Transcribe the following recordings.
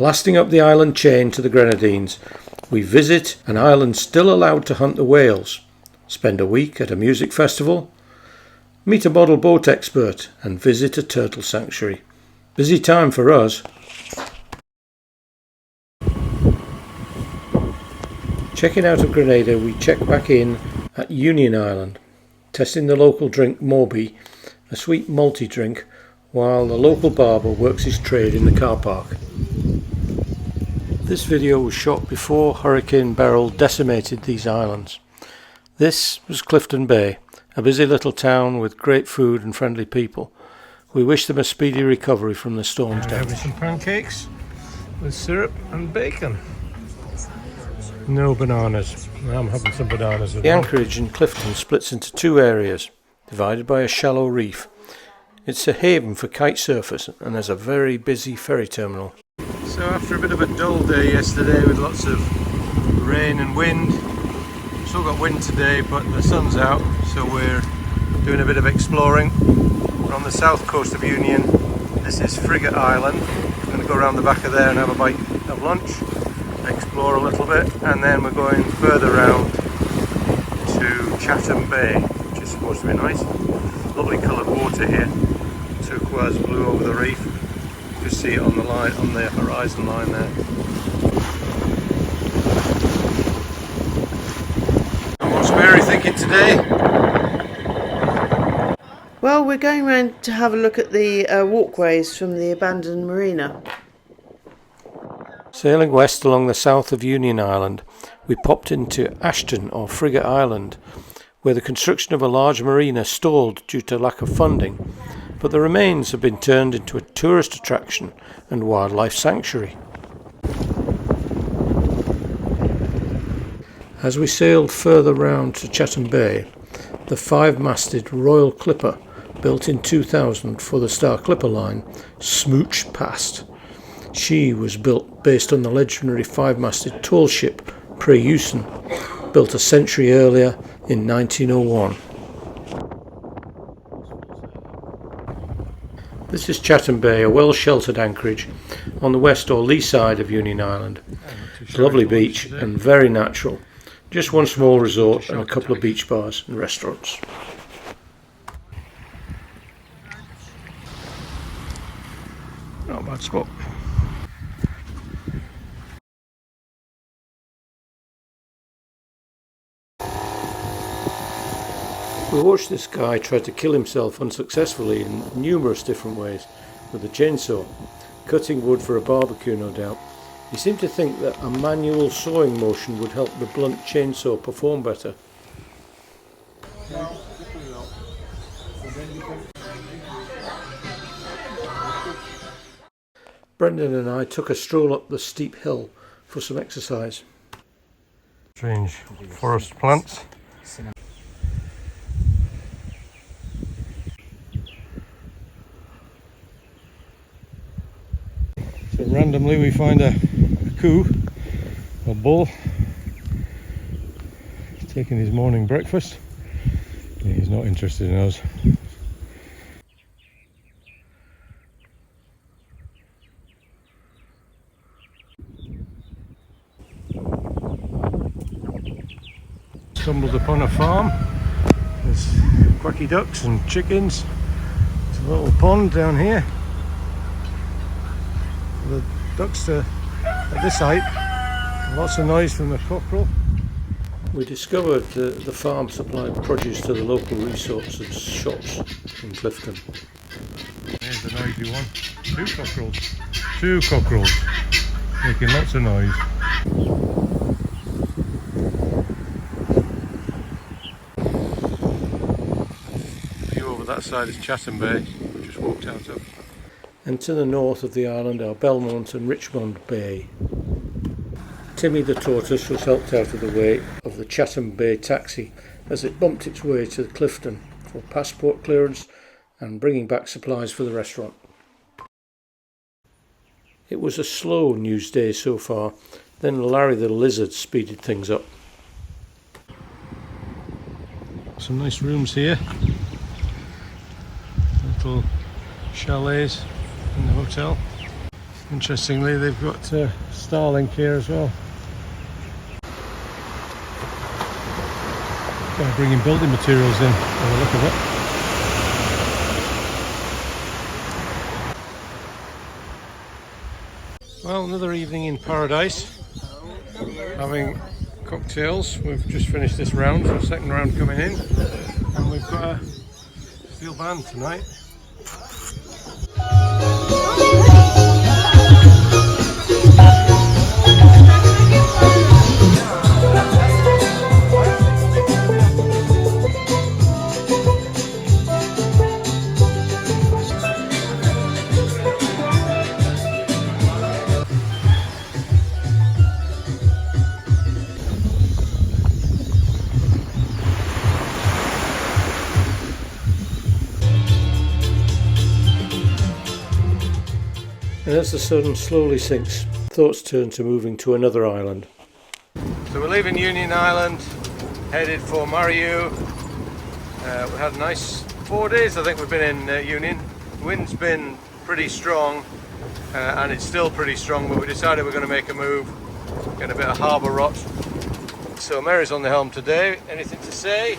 Blasting up the island chain to the Grenadines, we visit an island still allowed to hunt the whales, spend a week at a music festival, meet a model boat expert and visit a turtle sanctuary. Busy time for us. Checking out of Grenada, we check back in at Union Island, testing the local drink Moby, a sweet malty drink, while the local barber works his trade in the car park. This video was shot before Hurricane Beryl decimated these islands. This was Clifton Bay, a busy little town with great food and friendly people. We wish them a speedy recovery from the storm's damage. Having some pancakes with syrup and bacon. No bananas. I'm having some bananas. The anchorage in Clifton splits into two areas, divided by a shallow reef. It's a haven for kite surfers and has a very busy ferry terminal. So after a bit of a dull day yesterday with lots of rain and wind, still got wind today but the sun's out, so we're doing a bit of exploring. We're on the south coast of Union. This is Frigate Island. We're going to go around the back of there and have a bite of lunch, explore a little bit, and then we're going further round to Chatham Bay, which is supposed to be nice. Lovely coloured water here, turquoise blue over the reef. You can see it on the line, on the horizon line there. And what's Mary thinking today? Well, we're going round to have a look at the walkways from the abandoned marina. Sailing west along the south of Union Island, we popped into Ashton or Frigate Island, where the construction of a large marina stalled due to lack of funding, but the remains have been turned into a tourist attraction and wildlife sanctuary. As we sailed further round to Chatham Bay, the five-masted Royal Clipper, built in 2000 for the Star Clipper line, smooched past. She was built based on the legendary five-masted tall ship Preussen, built a century earlier in 1901. This is Chatham Bay, a well-sheltered anchorage on the west or lee side of Union Island. It's a lovely beach and very natural. Just one small resort and a couple of beach bars and restaurants. Not a bad spot. We watched this guy try to kill himself unsuccessfully in numerous different ways with a chainsaw, cutting wood for a barbecue no doubt. He seemed to think that a manual sawing motion would help the blunt chainsaw perform better. Brendan and I took a stroll up the steep hill for some exercise. Strange forest plants. So randomly we find a coo, a bull, taking his morning breakfast. He's not interested in us. Stumbled upon a farm. There's quacky ducks and chickens. There's a little pond down here. The ducks are at this height. Lots of noise from the cockerel. We discovered the farm supplied produce to the local resorts and shops in Clifton. Here's the noisy one. Two cockerels. Making lots of noise. View over that side is Chatham Bay, we just walked out of. And to the north of the island are Belmont and Richmond Bay. Timmy the tortoise was helped out of the way of the Chatham Bay taxi as it bumped its way to Clifton for passport clearance and bringing back supplies for the restaurant. It was a slow news day so far, then Larry the lizard speeded things up. Some nice rooms here, little chalets in the hotel. Interestingly, they've got Starlink here as well. They're bringing building materials in, by the look of it. Well, another evening in paradise, having cocktails. We've just finished this round, so second round coming in, and we've got a steel band tonight. And as the sun slowly sinks, thoughts turn to moving to another island. So we're leaving Union Island, headed for Mariu. We had a nice 4 days, I think we've been in Union. The wind's been pretty strong, and it's still pretty strong, but we decided we're going to make a move, get a bit of harbour rot. So Mary's on the helm today. Anything to say?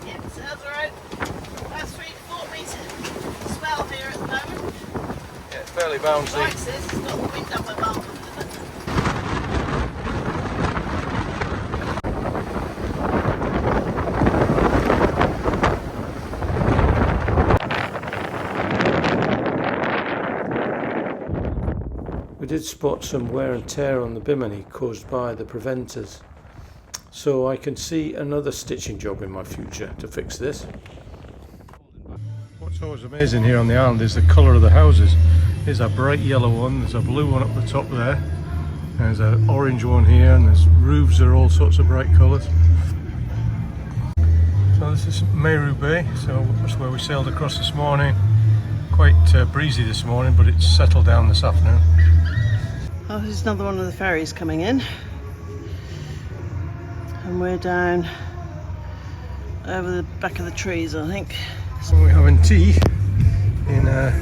Yep, sounds alright. About 3 to 4 metres swell here at the moment. Yeah, it's fairly bouncy. Like this, it's got the wind up my bum. We did spot some wear and tear on the bimini caused by the preventers, so I can see another stitching job in my future to fix this. What's always amazing here on the island is the colour of the houses. There's a bright yellow one, there's a blue one up the top there, there's an orange one here, and there's roofs are all sorts of bright colours. So this is Meru Bay, so that's where we sailed across this morning. Quite breezy this morning, but it's settled down this afternoon. Oh, here's another one of the ferries coming in. And we're down over the back of the trees, I think. So we're having tea in a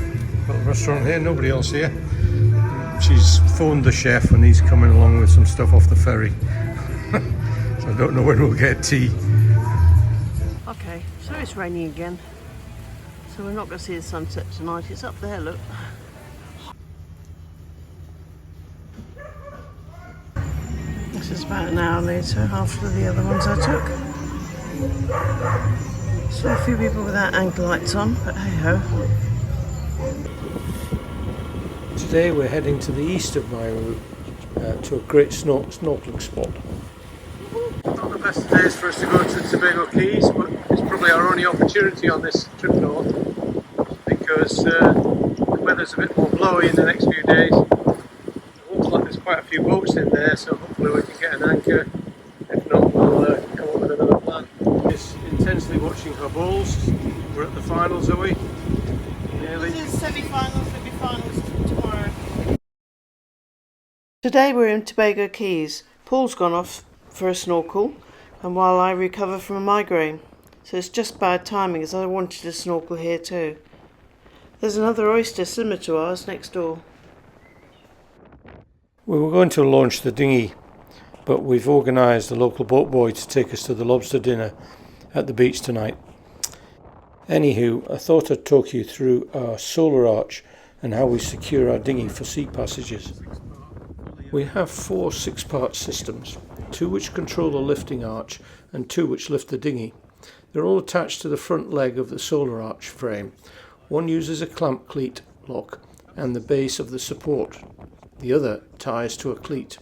little restaurant here, nobody else here. She's phoned the chef and he's coming along with some stuff off the ferry. So I don't know when we'll get tea. Okay, so it's raining again. So we're not going to see the sunset tonight. It's up there, look. This is about an hour later after the other ones I took. Saw a few people without ankle lights on, but hey ho. Today we're heading to the east of Meru to a great snorkeling spot. Not the best days for us to go to Tobago Cays, but it's probably our only opportunity on this trip north, because the weather's a bit more blowy in the next few days. It looks like there's quite a few boats in there, so hopefully we can get an anchor. If not, we'll come up with another plan. Just intensely watching her bowls. We're at the finals, are we? Nearly. This is semi-finals, there'll be finals tomorrow. Today we're in Tobago Cays. Paul's gone off for a snorkel, and while I recover from a migraine. So it's just bad timing, as I wanted to snorkel here too. There's another oyster similar to ours next door. We were going to launch the dinghy, but we've organised a local boat boy to take us to the lobster dinner at the beach tonight. Anywho, I thought I'd talk you through our solar arch and how we secure our dinghy for sea passages. We have 4 6-part systems, 2 which control the lifting arch and 2 which lift the dinghy. They're all attached to the front leg of the solar arch frame. One uses a clamp cleat lock and the base of the support. The other ties to a cleat.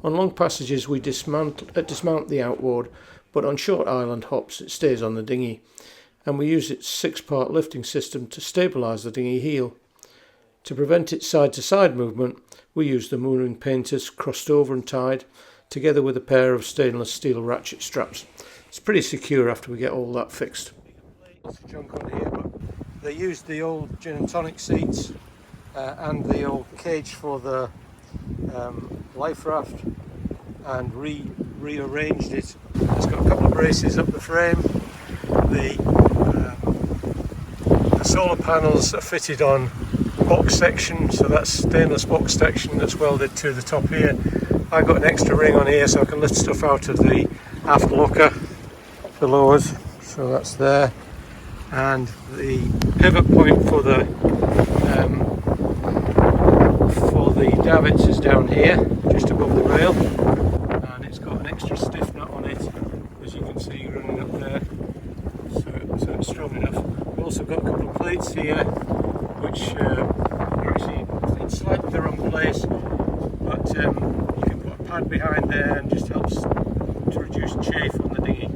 On long passages we dismount the outboard, but on short island hops it stays on the dinghy, and we use its 6-part lifting system to stabilise the dinghy heel. To prevent its side-to-side movement, we use the mooring painters crossed over and tied, together with a pair of stainless steel ratchet straps. It's pretty secure after we get all that fixed. Lots of junk on here, but they used the old gin and tonic seats and the old cage for the life raft and rearranged it. It's got a couple of braces up the frame. The solar panels are fitted on box section, so that's stainless box section that's welded to the top here. I got an extra ring on here so I can lift stuff out of the aft locker below us, so that's there. And the pivot point for the davits is down here, just above the rail, and it's got an extra stiff nut on it, as you can see running up there, so it's strong enough. We've also got a couple of plates here, which are actually in slightly the wrong place, but you can put a pad behind there and just helps to reduce chafe on the dinghy.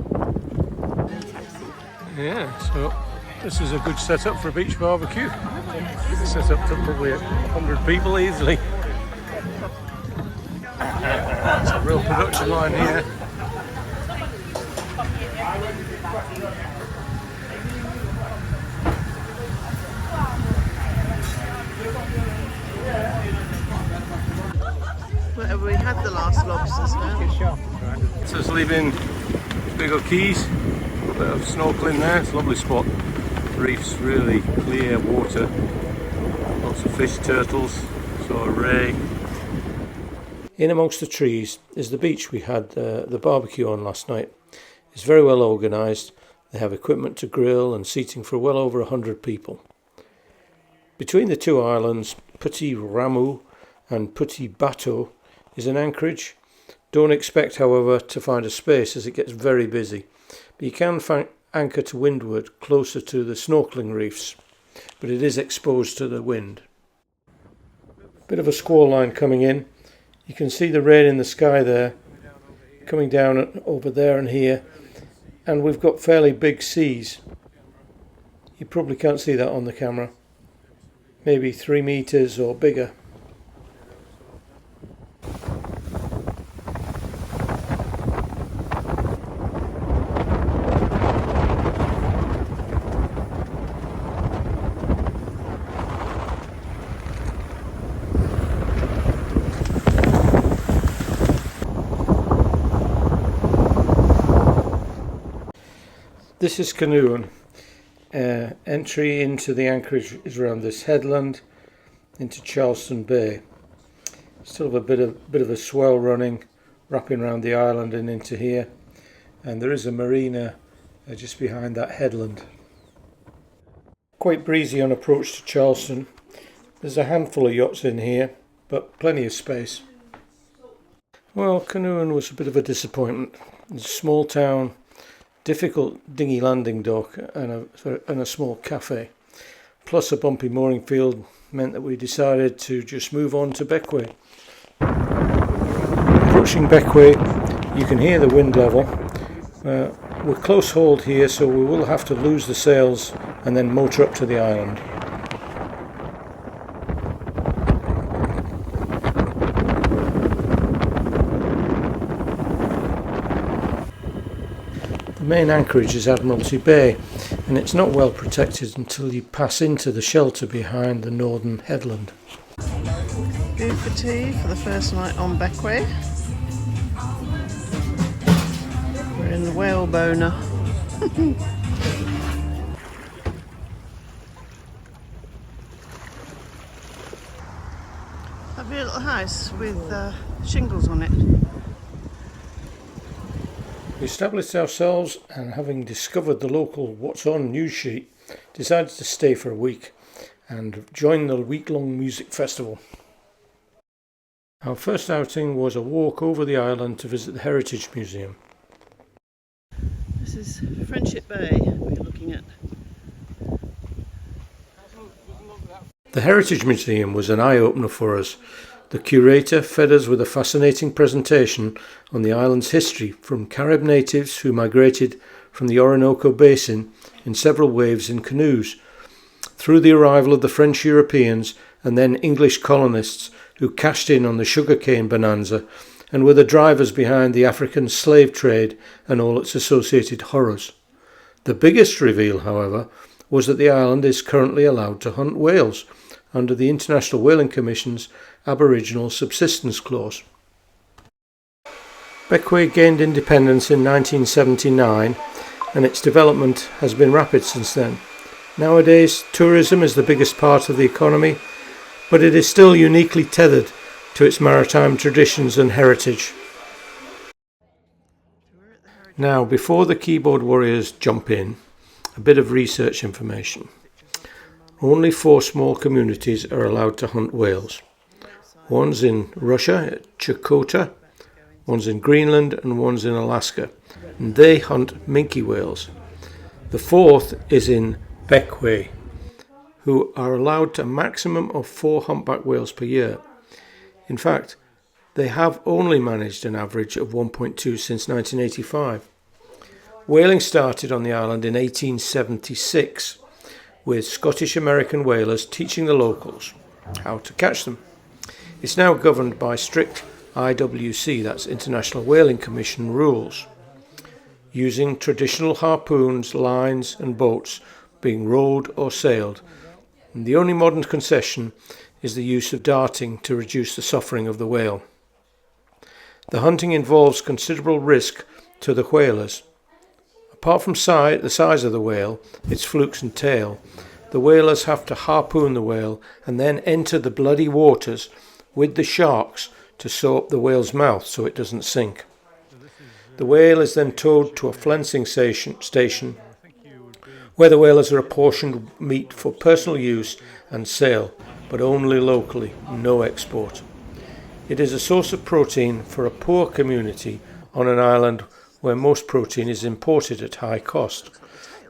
Yeah, so this is a good setup for a beach barbecue. Set up to probably 100 people easily. It's a real production line here. Where have we had the last lobsters now? So it's leaving Tobago Cays. A bit of snorkeling there. It's a lovely spot. Reefs, really clear water. Lots of fish, turtles, sort of ray. In amongst the trees is the beach we had the barbecue on last night. It's very well organised. They have equipment to grill and seating for well over 100 people. Between the two islands, Petit Ramu and Petit Bateau, is an anchorage. Don't expect, however, to find a space as it gets very busy. But you can anchor to windward closer to the snorkeling reefs, but it is exposed to the wind. Bit of a squall line coming in. You can see the rain in the sky there, coming down over there and here, and we've got fairly big seas. You probably can't see that on the camera. Maybe 3 meters or bigger. This is Canouan. Entry into the anchorage is around this headland into Charleston Bay. Still have a bit of a swell running, wrapping around the island and into here. And there is a marina just behind that headland. Quite breezy on approach to Charleston. There's a handful of yachts in here, but plenty of space. Well, Canouan was a bit of a disappointment. It's a small town, difficult dinghy landing dock and a small cafe, plus a bumpy mooring field meant that we decided to just move on to Bequia. Approaching Bequia, you can hear the wind level. We're close hauled here, so we will have to lose the sails and then motor up to the island. The main anchorage is Admiralty Bay, and it's not well protected until you pass into the shelter behind the northern headland. Food for tea for the first night on Bequia. We're in the whale boner. Lovely little house with shingles on it. We established ourselves, and having discovered the local What's On news sheet, decided to stay for a week and join the week-long music festival. Our first outing was a walk over the island to visit the Heritage Museum. This is Friendship Bay we're looking at. The Heritage Museum was an eye-opener for us. The curator fed us with a fascinating presentation on the island's history from Carib natives who migrated from the Orinoco Basin in several waves in canoes, through the arrival of the French Europeans and then English colonists who cashed in on the sugarcane bonanza and were the drivers behind the African slave trade and all its associated horrors. The biggest reveal, however, was that the island is currently allowed to hunt whales under the International Whaling Commission's Aboriginal Subsistence Clause. Bequia gained independence in 1979 and its development has been rapid since then. Nowadays, tourism is the biggest part of the economy but it is still uniquely tethered to its maritime traditions and heritage. Now, before the keyboard warriors jump in, a bit of research information. Only 4 small communities are allowed to hunt whales. One's in Russia, at Chakotay, one's in Greenland, and one's in Alaska. And they hunt minke whales. The 4th is in Bequia, who are allowed a maximum of 4 humpback whales per year. In fact, they have only managed an average of 1.2 since 1985. Whaling started on the island in 1876, with Scottish-American whalers teaching the locals how to catch them. It's now governed by strict IWC, that's International Whaling Commission rules, using traditional harpoons, lines and boats being rowed or sailed. And the only modern concession is the use of darting to reduce the suffering of the whale. The hunting involves considerable risk to the whalers. Apart from the size of the whale, its flukes and tail, the whalers have to harpoon the whale and then enter the bloody waters with the sharks to sew up the whale's mouth so it doesn't sink. The whale is then towed to a flensing station where the whalers are apportioned meat for personal use and sale, but only locally, no export. It is a source of protein for a poor community on an island where most protein is imported at high cost,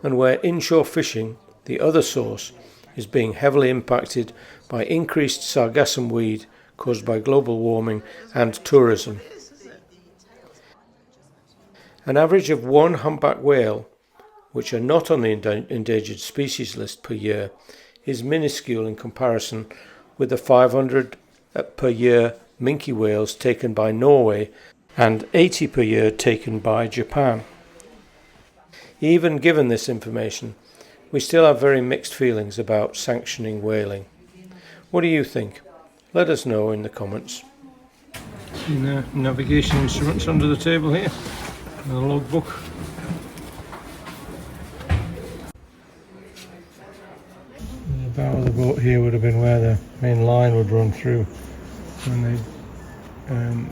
and where inshore fishing, the other source, is being heavily impacted by increased sargassum weed caused by global warming and tourism. An average of 1 humpback whale, which are not on the endangered species list per year, is minuscule in comparison with the 500 per year minke whales taken by Norway and 80 per year taken by Japan. Even given this information, we still have very mixed feelings about sanctioning whaling. What do you think? Let us know in the comments. Navigation instruments under the table here, and a logbook. The bow of the boat here would have been where the main line would run through when they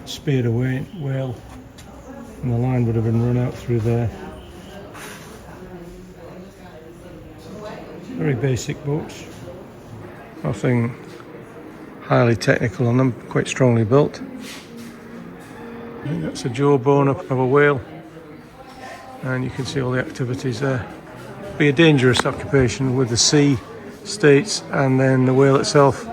speared a whale, and the line would have been run out through there. Very basic boats, nothing highly technical on them, quite strongly built. I think that's a jawbone of a whale, and you can see all the activities there. Be a dangerous occupation with the sea states and then the whale itself.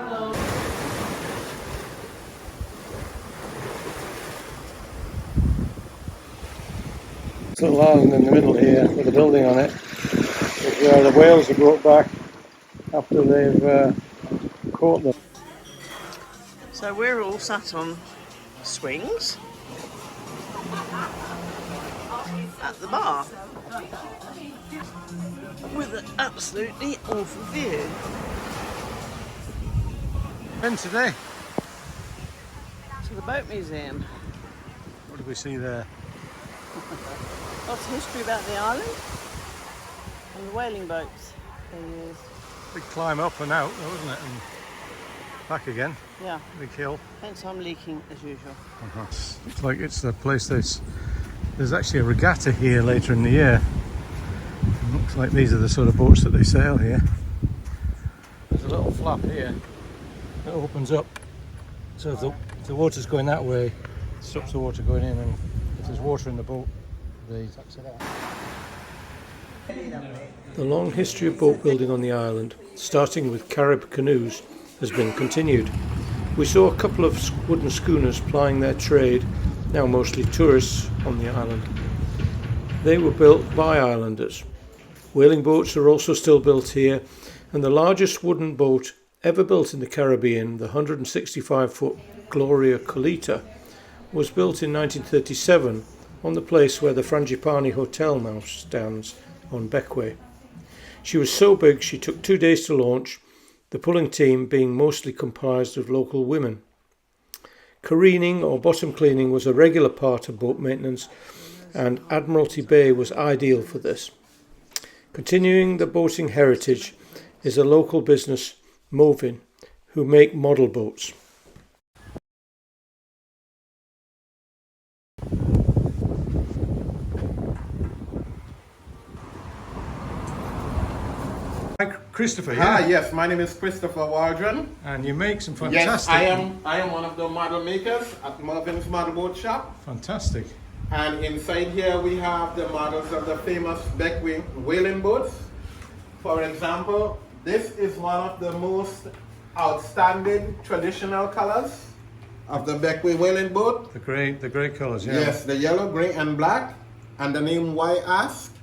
This little island in the middle here with a building on it is where the whales are brought back after they've caught them. So we're all sat on swings at the bar with an absolutely awful view. Been today. To the boat museum. What did we see there? Lots of history about the island and the whaling boats they used. Big climb up and out, though, wasn't it? And back again. Yeah. Big hill. Hence I'm leaking as usual. Looks like it's the place there's actually a regatta here later in the year. It looks like these are the sort of boats that they sail here. There's a little flap here that opens up, so if the water's going that way, it stops the water going in, and if there's water in the boat, they tax it out. The long history of boat building on the island, starting with Carib canoes, has been continued. We saw a couple of wooden schooners plying their trade, now mostly tourists, on the island. They were built by islanders. Whaling boats are also still built here, and the largest wooden boat ever built in the Caribbean, the 165-foot Gloria Colita, was built in 1937 on the place where the Frangipani Hotel now stands on Bequia. She was so big she took 2 days to launch, the pulling team being mostly comprised of local women. Careening or bottom cleaning was a regular part of boat maintenance, and Admiralty Bay was ideal for this. Continuing the boating heritage is a local business, Movin, who make model boats. Hi, Christopher. Hi, yes, my name is Christopher Waldron. And you make some Yes, fantastic. I am one of the model makers at Marvin's Model Boat Shop. Fantastic. And inside here we have the models of the famous Bequia whaling boats. For example, this is one of the most outstanding traditional colors of the Bequia whaling boat. The grey colours, yeah. Yes, the yellow, grey and black. And the name Why Ask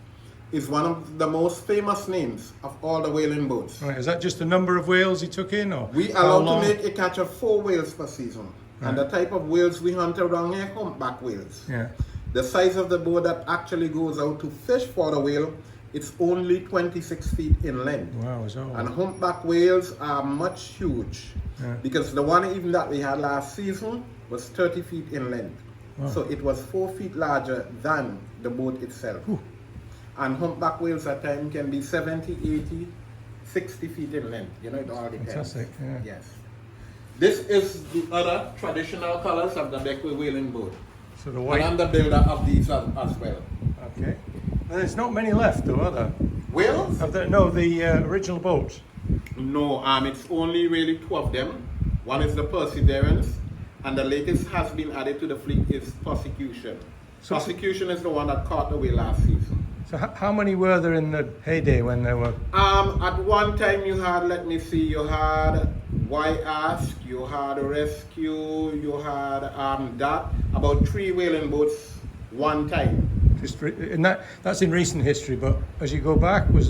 is one of the most famous names of all the whaling boats. Right, is that just the number of whales he took in, or We how allow long? to make a catch of 4 whales per season. And the type of whales we hunt around here, humpback whales. Yeah. The size of the boat that actually goes out to fish for the whale, it's only 26 feet in length. Wow, so And humpback whales are much huge. Yeah. Because the one even that we had last season was 30 feet in length. Wow. So it was 4 feet larger than the boat itself. And humpback whales at times can be 70, 80, 60 feet in length. You know, it all depends. Fantastic, yeah. Yes. This is the other traditional colors of the Bequia whaling boat. So the And white. I'm the builder of these as well. Okay. And there's not many left, though, are there? Whales? No, the original boats. No, it's only really 2 of them. One is the Perseverance, and the latest has been added to the fleet is Persecution. So- Persecution is the one that caught away last season. So how many were there in the heyday when they were? At one time you had, let me see, you had Why Ask, you had Rescue, you had that, about 3 whaling boats one time. That's in recent history, but as you go back, were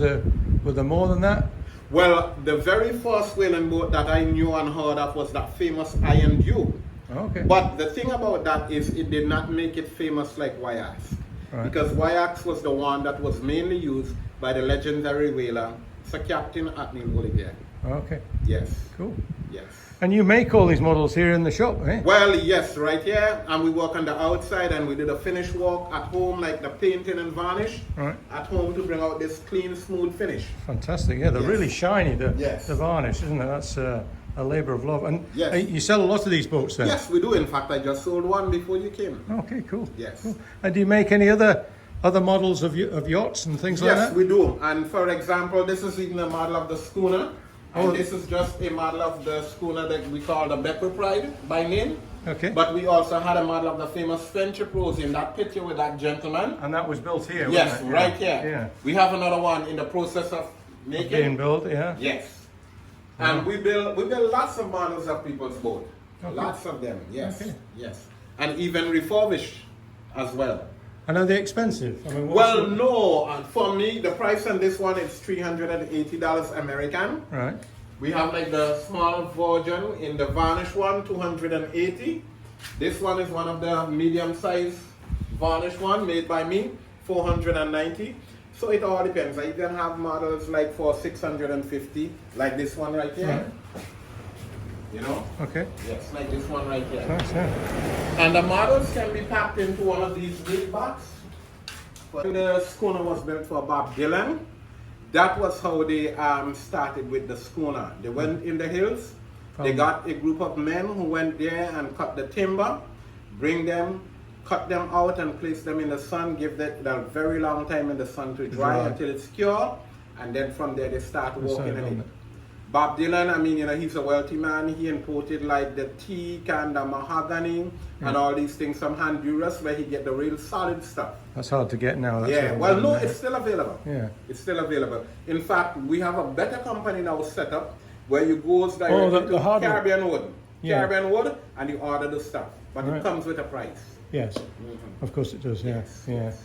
there more than that? Well, the very first whaling boat that I knew and heard of was that famous Iron Dew. Okay. But the thing about that is it did not make it famous like Wyax. Right. Because Wyax was the one that was mainly used by the legendary whaler, Sir Captain Admiral Olivier. Okay. Yes. Cool. Yes. And you make all these models here in the shop, eh? Well, yes, right here. And we work on the outside and we did a finish work at home, like the painting and varnish. Right. At home to bring out this clean, smooth finish. Fantastic. Yeah, they're Yes. really shiny. Yes. The varnish, isn't it? That's a labour of love. And Yes. you sell a lot of these boats then? Yes, we do. In fact, I just sold one before you came. Okay, cool. Yes. Cool. And do you make any other models of yachts and things like Yes, that? we do. And for example, this is even a model of the schooner. And this is just a model of the schooner that we call the Bequia Pride by name. Okay. But we also had a model of the famous Friendship Rose in that picture with that gentleman. And that was built here, Yes, wasn't it? right here. Yeah. We have another one in the process of making. Being built, yeah. Yes. And we build lots of models of people's boat. Okay. Lots of them, yes. Okay. Yes. And even refurbished as well. And are they expensive? I mean, Well, no. And for me, the price on this one is $380 American. Right. We have like the small version in the varnish one, 280. This one is one of the medium-sized varnish one made by me, 490. So it all depends. I even have models like for 650, like this one right here. Right. You know? Okay. Yes, like this one right here. Nice, yeah. And the models can be packed into one of these big bags. When the schooner was built for Bob Dylan, that was how they started with the schooner. They went in the hills, they got a group of men who went there and cut the timber, bring them, cut them out and place them in the sun, give that a very long time in the sun to dry until it's cured, and then from there they start working in it. Bob Dylan, I mean, you know, he's a wealthy man. He imported like the teak and the mahogany and all these things from Honduras where he get the real solid stuff. That's hard to get now. That's Yeah, all, well, isn't no, it? it's still available. Yeah. It's still available. In fact, we have a better company now set up where you go directly the to hardwood. Caribbean wood. Yeah. Caribbean wood, and you order the stuff. But Right. it comes with a price. Yes. Of course it does, yeah. Yes, Yeah. yes,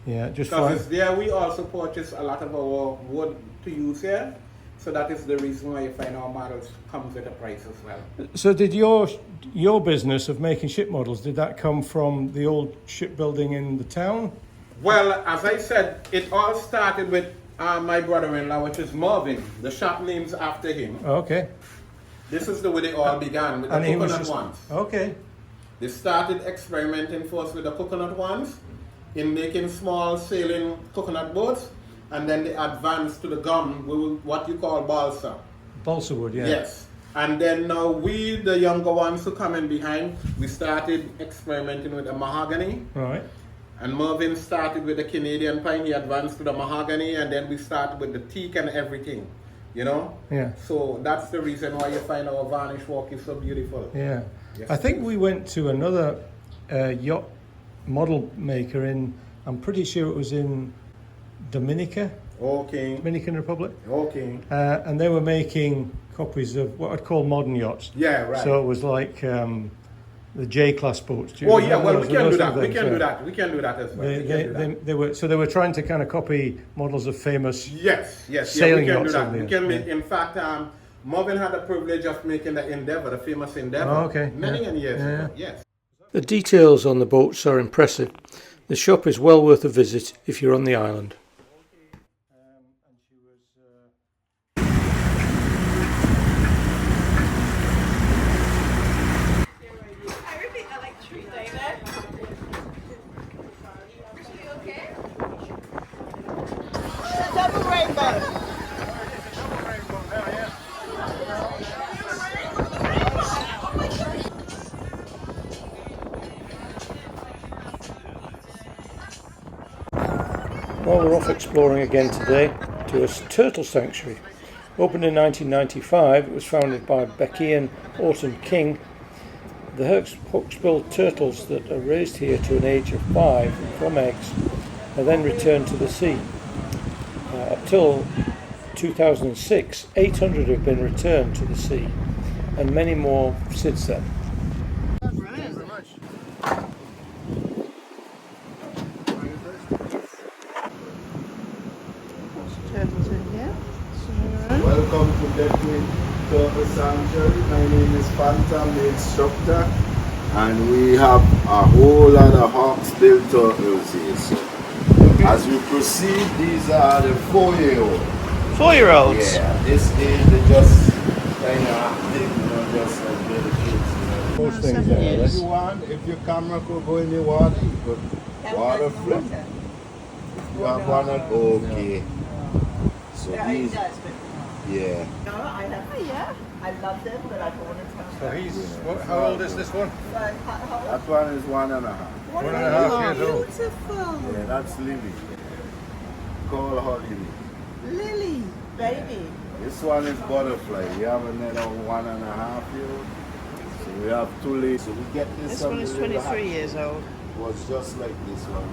Yeah, just Because fine. it's there, we also purchase a lot of our wood to use here. So that is the reason why you find our models comes with a price as well. So did your business of making ship models, did that come from the old shipbuilding in the town? Well, as I said, it all started with my brother-in-law, which is Marvin. The shop name's after him. Okay. This is the way they all began, with the And he was coconut just, ones. okay. They started experimenting first with the coconut ones in making small sailing coconut boats, and then they advanced to the gum, what you call balsa. Balsa wood, yeah. Yes. And then now we, the younger ones who come in behind, we started experimenting with the mahogany. Right. And Mervyn started with the Canadian pine, he advanced to the mahogany, and then we started with the teak and everything, you know? Yeah. So that's the reason why you find our varnish walk is so beautiful. Yeah. Yes, I think please. we went to another yacht model maker in, I'm pretty sure it was in Dominican Republic. Okay. And they were making copies of what I'd call modern yachts. Yeah, right. So it was like the J-class boats. Do you Oh yeah, remember well those? we can do that. Those We can things, do that. We can do that as well. They were trying to kind of copy models of famous Yes, sailing yeah, we can do yachts that. over We there. can make, in fact, Marvin had the privilege of making the Endeavour, the famous Endeavour, Oh, okay. many Yeah. years Yeah. ago. Yes. The details on the boats are impressive. The shop is well worth a visit if you're on the island. Double rainbow. Well, we're off exploring again today to a turtle sanctuary. Opened in 1995, it was founded by Bequia Orton King. The hawksbill turtles that are raised here to an age of 5 from eggs are then returned to the sea. Up till 2006, 800 have been returned to the sea, and many more since then. Turtles in here. Welcome to Bequia Turtle Sanctuary. My name is Phantom, the instructor, and we have a whole lot of hawksbill turtles here. So, as we proceed, these are the 4-year-olds. 4-year-olds? Yeah, this age they just kind of active, you know, just like little kids. You know. Most things Seven there, years. If you want, if your camera could go in the water, you could water flip. You have one at okay. So these, yeah. I love them, but I don't want to touch them. So how old is this one? That one is 1.5. 1.5 years old. Beautiful. Yeah, that's Lily. Call her Lily. Lily, baby. This one is Butterfly. We have another 1.5 year old. So we have 2 ladies. So we get this This one is the little 23 hat. years old. It was just like this one.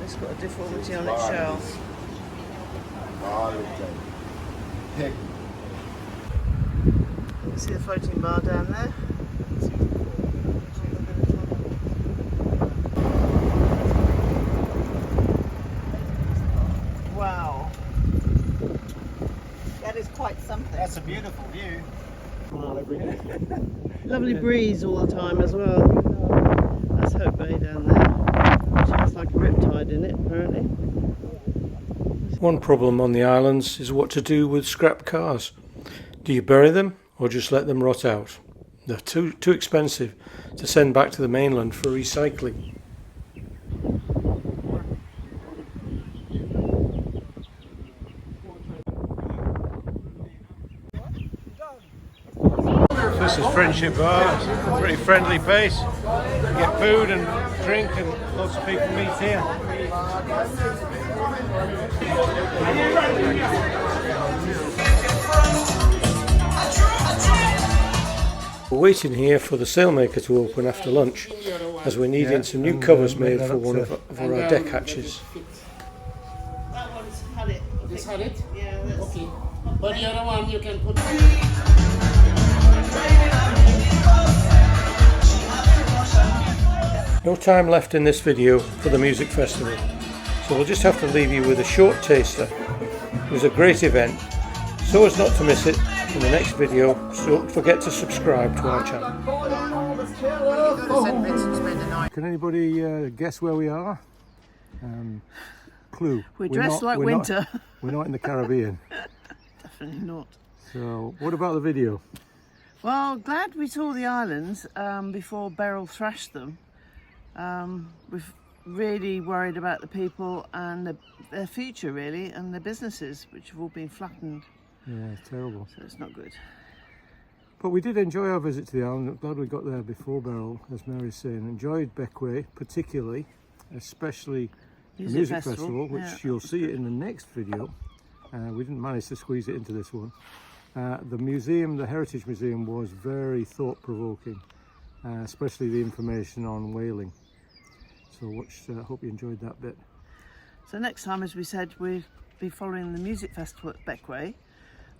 It's got a deformity on It's its shell. barred all the time. Heck. You can see the floating bar down there. Wow. That is quite something. That's a beautiful view. Lovely breeze all the time as well. That's Hope Bay down there. She has like a riptide in it, apparently. One problem on the islands is what to do with scrap cars. Do you bury them or just let them rot out? They're too expensive to send back to the mainland for recycling. This is Friendship Bar. It's a pretty friendly place. You get food and drink and lots of people meet here. We're waiting here for the sailmaker to open after lunch, as we're needing some new covers made for one of our deck hatches. That one's had it. This had it? Yeah, that's Okay. But the other one you can put. No time left in this video for the music festival, so we'll just have to leave you with a short taster. It was a great event, so as not to miss it in the next video, so don't forget to subscribe to our channel. Can anybody guess where we are? Clue. We're dressed like winter. We're not in the Caribbean. Definitely not. So what about the video? Well, glad we saw the islands before Beryl thrashed them. We've really worried about the people and their future, really, and their businesses, which have all been flattened. Yeah, it's terrible. So it's not good. But we did enjoy our visit to the island. I'm glad we got there before Beryl, as Mary's saying. Enjoyed Bequia particularly, especially the music festival, which yeah. you'll see in the next video. We didn't manage to squeeze it into this one. The museum, the Heritage Museum, was very thought-provoking, especially the information on whaling. So hope you enjoyed that bit. So next time, as we said, we'll be following the music festival at Bequia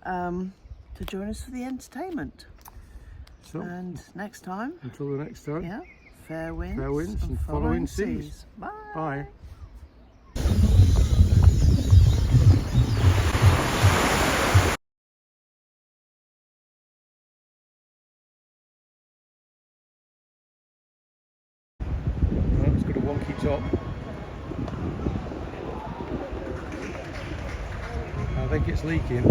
to join us for the entertainment. So And next time, until the next time, yeah, fair winds, and following seas. Bye. Bye. Well, it's got a wonky top. I think it's leaking.